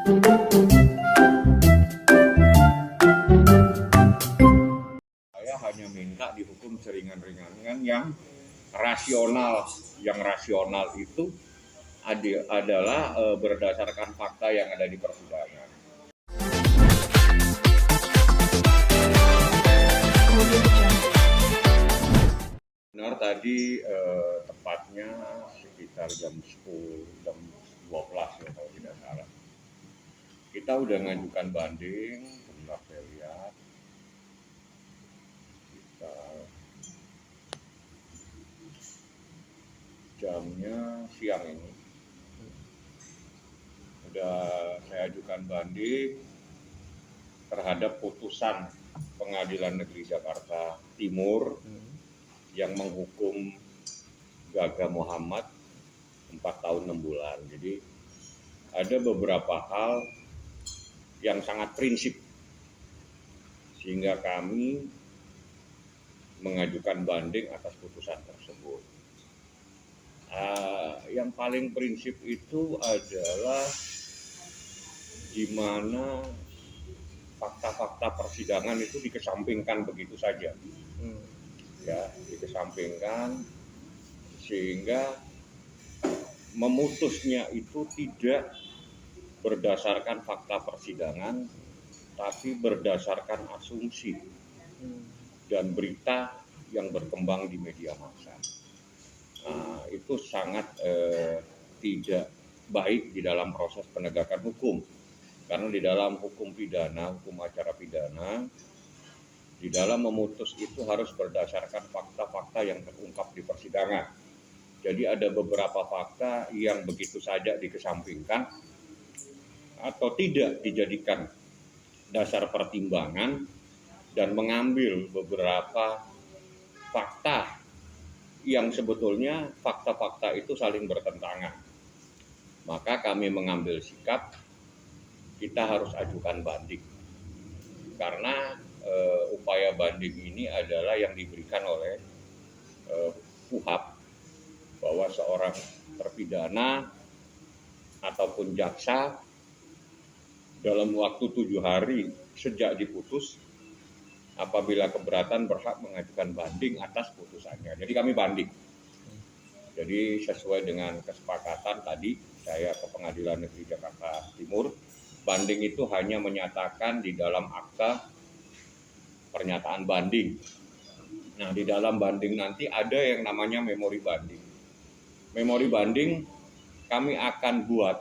Saya hanya minta dihukum seringan-ringannya yang rasional. Yang rasional itu adalah berdasarkan fakta yang ada di persidangan. Benar tadi tepatnya sekitar jam 10, jam 12 ya kalau tidak salah. Kita udah ngajukan banding, sebentar saya lihat. Kita jamnya siang ini. Udah saya ajukan banding terhadap putusan Pengadilan Negeri Jakarta Timur yang menghukum Gaga Muhammad 4 tahun 6 bulan. Jadi ada beberapa hal yang sangat prinsip sehingga kami mengajukan banding atas putusan tersebut. Yang paling prinsip itu adalah di mana fakta-fakta persidangan itu dikesampingkan begitu saja. Ya, dikesampingkan sehingga memutusnya itu tidak berdasarkan fakta persidangan tapi berdasarkan asumsi dan berita yang berkembang di media massa. Itu sangat tidak baik di dalam proses penegakan hukum, karena di dalam hukum pidana, hukum acara pidana, di dalam memutus itu harus berdasarkan fakta-fakta yang terungkap di persidangan. Jadi ada beberapa fakta yang begitu saja dikesampingkan atau tidak dijadikan dasar pertimbangan dan mengambil beberapa fakta yang sebetulnya fakta-fakta itu saling bertentangan. Maka kami mengambil sikap kita harus ajukan banding. Karena upaya banding ini adalah yang diberikan oleh KUHP bahwa seorang terpidana ataupun jaksa dalam waktu 7 hari sejak diputus apabila keberatan berhak mengajukan banding atas putusannya. Jadi kami banding. Jadi sesuai dengan kesepakatan tadi saya ke Pengadilan Negeri Jakarta Timur, banding itu hanya menyatakan di dalam akta pernyataan banding. Nah, di dalam banding nanti ada yang namanya memori banding. Memori banding kami akan buat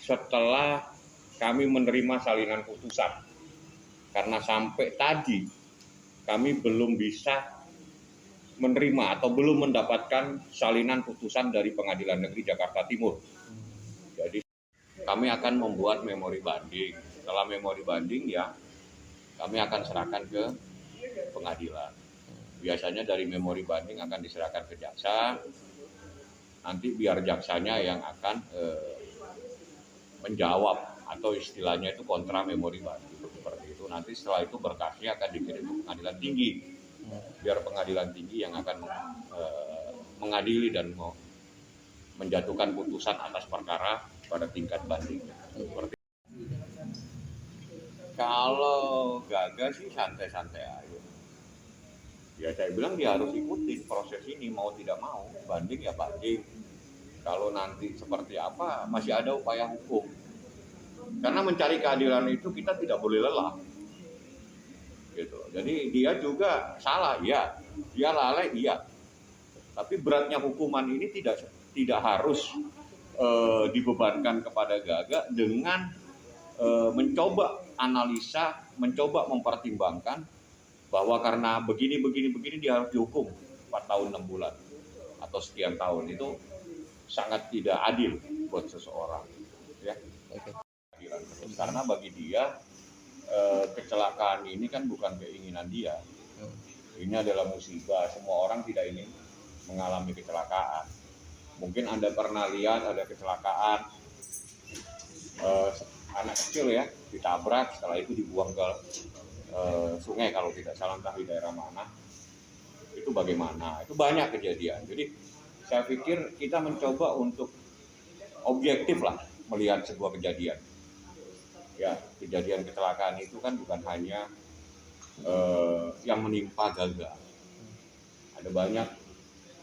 setelah kami menerima salinan putusan. Karena sampai tadi kami belum bisa menerima atau belum mendapatkan salinan putusan dari Pengadilan Negeri Jakarta Timur. Jadi kami akan membuat memori banding. Setelah memori banding ya kami akan serahkan ke pengadilan. Biasanya dari memori banding akan diserahkan ke jaksa. Nanti biar jaksanya yang akan menjawab atau istilahnya itu kontra memori banding seperti itu. Nanti setelah itu berkasnya akan dikirim ke pengadilan tinggi. Biar pengadilan tinggi yang akan mengadili dan menjatuhkan putusan atas perkara pada tingkat banding. Seperti kalau Gaga sih santai-santai aja. Ya saya bilang dia harus ikutin proses ini mau tidak mau, banding ya banding. Kalau nanti seperti apa masih ada upaya hukum. Karena mencari keadilan itu kita tidak boleh lelah. Gitu. Jadi dia juga salah, ya. Dia lalai, iya. Tapi beratnya hukuman ini tidak harus dibebankan kepada Gaga dengan mencoba analisa, mencoba mempertimbangkan bahwa karena begini dia harus dihukum 4 tahun 6 bulan atau sekian tahun. Itu sangat tidak adil buat seseorang, ya. Karena bagi dia kecelakaan ini kan bukan keinginan dia. Ini adalah musibah. Semua orang tidak ingin mengalami kecelakaan. Mungkin Anda pernah lihat ada kecelakaan anak kecil ya ditabrak, setelah itu dibuang ke sungai kalau tidak salah, entah di daerah mana. Itu bagaimana? Itu banyak kejadian. Jadi saya pikir kita mencoba untuk objektif lah melihat sebuah kejadian. Ya, kejadian kecelakaan itu kan bukan hanya yang menimpa Gaga. Ada banyak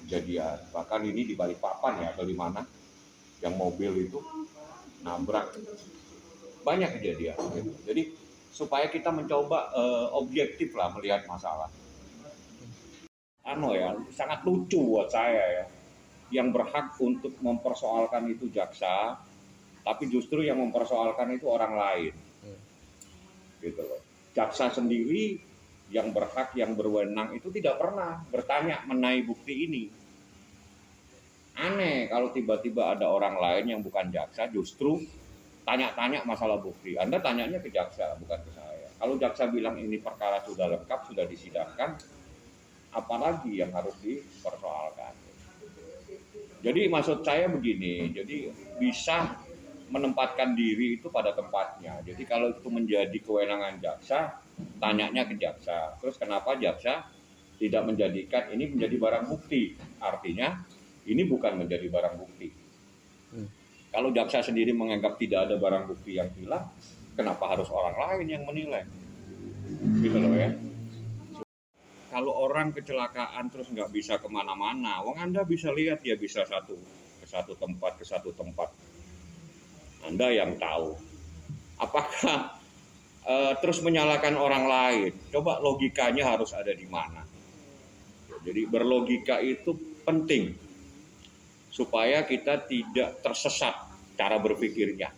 kejadian, bahkan ini di Balikpapan ya, atau di mana, yang mobil itu nabrak, banyak kejadian. Gitu. Jadi supaya kita mencoba objektif lah melihat masalah. Sangat lucu buat saya ya, yang berhak untuk mempersoalkan itu jaksa, tapi justru yang mempersoalkan itu orang lain. Gitu loh. Jaksa sendiri yang berhak, yang berwenang itu tidak pernah bertanya mengenai bukti ini. Aneh kalau tiba-tiba ada orang lain yang bukan jaksa justru tanya-tanya masalah bukti. Anda tanyanya ke jaksa, bukan ke saya. Kalau jaksa bilang ini perkara sudah lengkap, sudah disidangkan, apalagi yang harus dipersoalkan. Jadi maksud saya begini, jadi bisa menempatkan diri itu pada tempatnya. Jadi kalau itu menjadi kewenangan jaksa, tanyanya ke jaksa. Terus kenapa jaksa tidak menjadikan ini menjadi barang bukti? Artinya ini bukan menjadi barang bukti. Kalau jaksa sendiri menganggap tidak ada barang bukti yang hilang, kenapa harus orang lain yang menilai? Gitu loh ya. Kalau orang kecelakaan terus nggak bisa kemana-mana, wong Anda bisa lihat dia bisa ke satu tempat. Anda yang tahu. Apakah terus menyalahkan orang lain? Coba logikanya harus ada di mana. Jadi berlogika itu penting supaya kita tidak tersesat cara berpikirnya.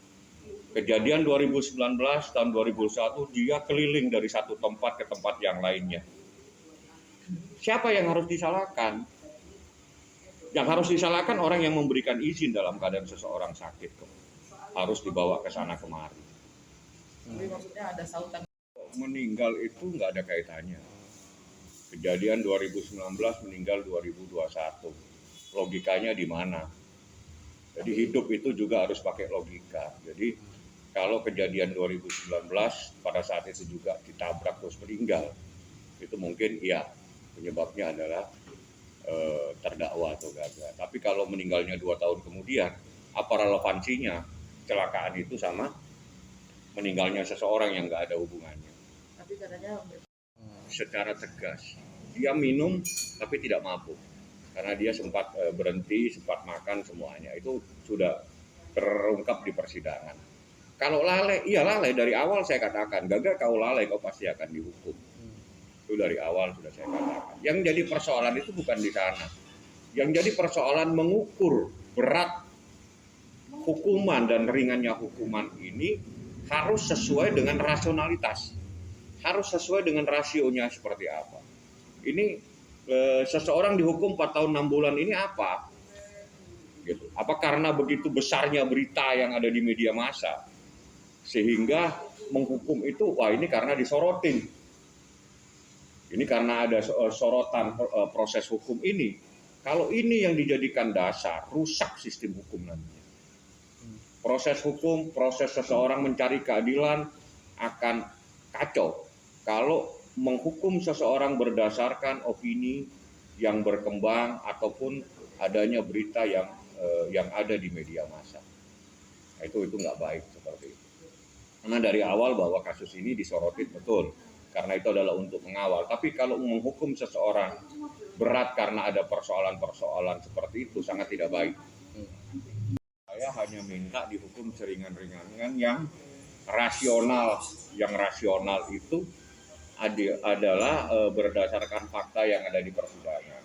Kejadian 2019 tahun 2001 dia keliling dari satu tempat ke tempat yang lainnya. Siapa yang harus disalahkan? Yang harus disalahkan orang yang memberikan izin dalam keadaan seseorang sakit kok. Harus dibawa ke sana kemari. Tapi maksudnya ada sautan. Meninggal itu nggak ada kaitannya. Kejadian 2019 meninggal 2021. Logikanya di mana? Jadi hidup itu juga harus pakai logika. Jadi kalau kejadian 2019 pada saat itu juga ditabrak terus meninggal, itu mungkin ya penyebabnya adalah terdakwa atau gagal. Tapi kalau meninggalnya 2 tahun kemudian, apa relevansinya kecelakaan itu sama meninggalnya seseorang yang nggak ada hubungannya? Tapi katanya secara tegas, dia minum tapi tidak mabuk karena dia sempat berhenti, sempat makan semuanya. Itu sudah terungkap di persidangan. Kalau lalai, iya lalai dari awal saya katakan, Gaga kau lalai kau pasti akan dihukum. Itu dari awal sudah saya katakan. Yang jadi persoalan itu bukan di sana. Yang jadi persoalan mengukur berat hukuman dan ringannya hukuman ini harus sesuai dengan rasionalitas. Harus sesuai dengan rasionya seperti apa. Ini seseorang dihukum 4 tahun 6 bulan ini apa? Gitu. Apa karena begitu besarnya berita yang ada di media massa sehingga menghukum itu, wah ini karena disorotin. Ini karena ada sorotan proses hukum ini. Kalau ini yang dijadikan dasar, rusak sistem hukum nanti. Proses hukum, proses seseorang mencari keadilan akan kacau. Kalau menghukum seseorang berdasarkan opini yang berkembang ataupun adanya berita yang ada di media massa, itu nggak baik seperti itu. Karena dari awal bahwa kasus ini disorotin betul, karena itu adalah untuk mengawal. Tapi kalau menghukum seseorang berat karena ada persoalan-persoalan seperti itu sangat tidak baik. Saya hanya minta dihukum seringan-ringan yang rasional. Yang rasional itu adalah berdasarkan fakta yang ada di persidangan.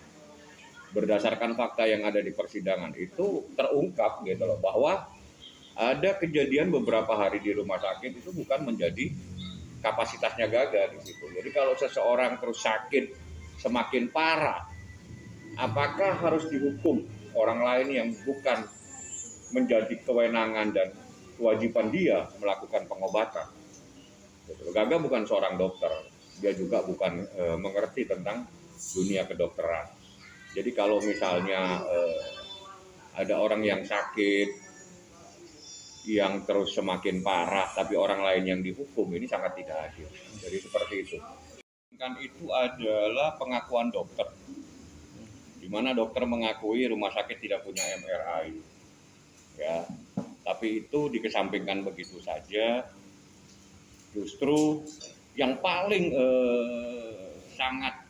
Berdasarkan fakta yang ada di persidangan itu terungkap gitu loh, bahwa ada kejadian beberapa hari di rumah sakit itu bukan menjadi kapasitasnya gagal di situ. Jadi kalau seseorang terus sakit semakin parah, apakah harus dihukum orang lain yang bukan menjadi kewenangan dan kewajiban dia melakukan pengobatan? Gaga bukan seorang dokter, dia juga bukan mengerti tentang dunia kedokteran. Jadi kalau misalnya ada orang yang sakit yang terus semakin parah tapi orang lain yang dihukum, ini sangat tidak adil. Jadi seperti itu. Kan itu adalah pengakuan dokter, di mana dokter mengakui rumah sakit tidak punya MRI. Ya, Tapi itu dikesampingkan begitu saja. Justru yang paling sangat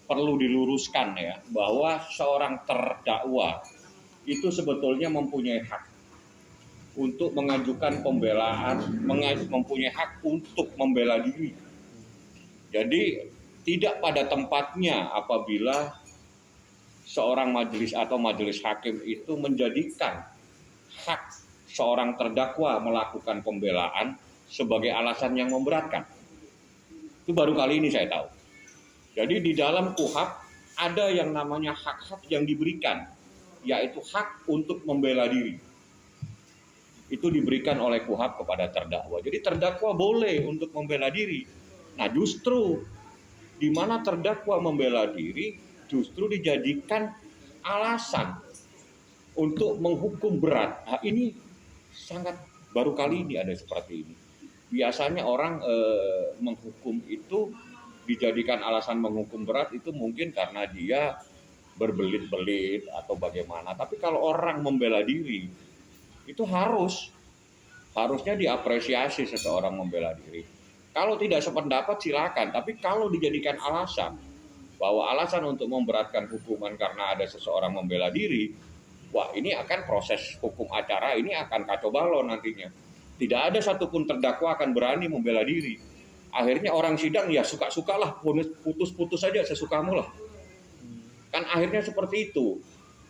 perlu diluruskan ya, bahwa seorang terdakwa itu sebetulnya mempunyai hak untuk mengajukan pembelaan, mempunyai hak untuk membela diri. Jadi tidak pada tempatnya apabila seorang majelis atau majelis hakim itu menjadikan hak seorang terdakwa melakukan pembelaan sebagai alasan yang memberatkan. Itu baru kali ini saya tahu. Jadi di dalam KUHP ada yang namanya hak-hak yang diberikan, yaitu hak untuk membela diri. Itu diberikan oleh KUHP kepada terdakwa. Jadi terdakwa boleh untuk membela diri. Nah justru di mana terdakwa membela diri justru dijadikan alasan untuk menghukum berat. Nah, ini sangat baru kali ini ada seperti ini. Biasanya orang menghukum itu dijadikan alasan menghukum berat itu mungkin karena dia berbelit-belit atau bagaimana. Tapi kalau orang membela diri itu harusnya diapresiasi seseorang membela diri. Kalau tidak sependapat silakan, tapi kalau dijadikan alasan bahwa alasan untuk memberatkan hukuman karena ada seseorang membela diri, wah ini akan proses hukum acara ini akan kacau balau nantinya. Tidak ada satupun terdakwa akan berani membela diri. Akhirnya orang sidang ya suka-sukalah, putus-putus saja sesukamu lah. Kan akhirnya seperti itu.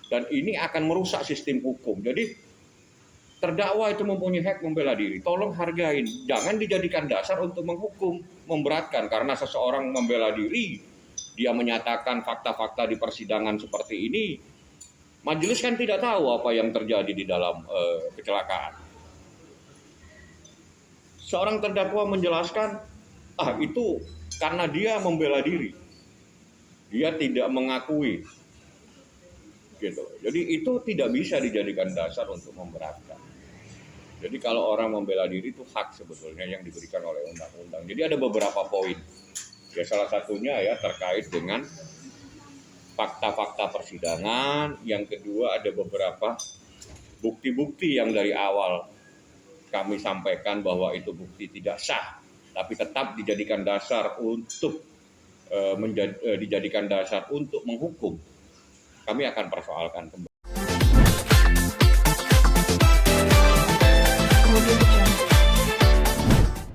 Dan ini akan merusak sistem hukum. Jadi terdakwa itu mempunyai hak membela diri. Tolong hargain. Jangan dijadikan dasar untuk menghukum, memberatkan. Karena seseorang membela diri, dia menyatakan fakta-fakta di persidangan seperti ini. Majelis kan tidak tahu apa yang terjadi di dalam kecelakaan. Seorang terdakwa menjelaskan, itu karena dia membela diri. Dia tidak mengakui. Gitu. Jadi itu tidak bisa dijadikan dasar untuk memberatkan. Jadi kalau orang membela diri itu hak sebetulnya yang diberikan oleh undang-undang. Jadi ada beberapa poin. Ya salah satunya ya terkait dengan fakta-fakta persidangan. Yang kedua ada beberapa bukti-bukti yang dari awal kami sampaikan bahwa itu bukti tidak sah, tapi tetap dijadikan dasar untuk dijadikan dasar untuk menghukum. Kami akan persoalkan kembali.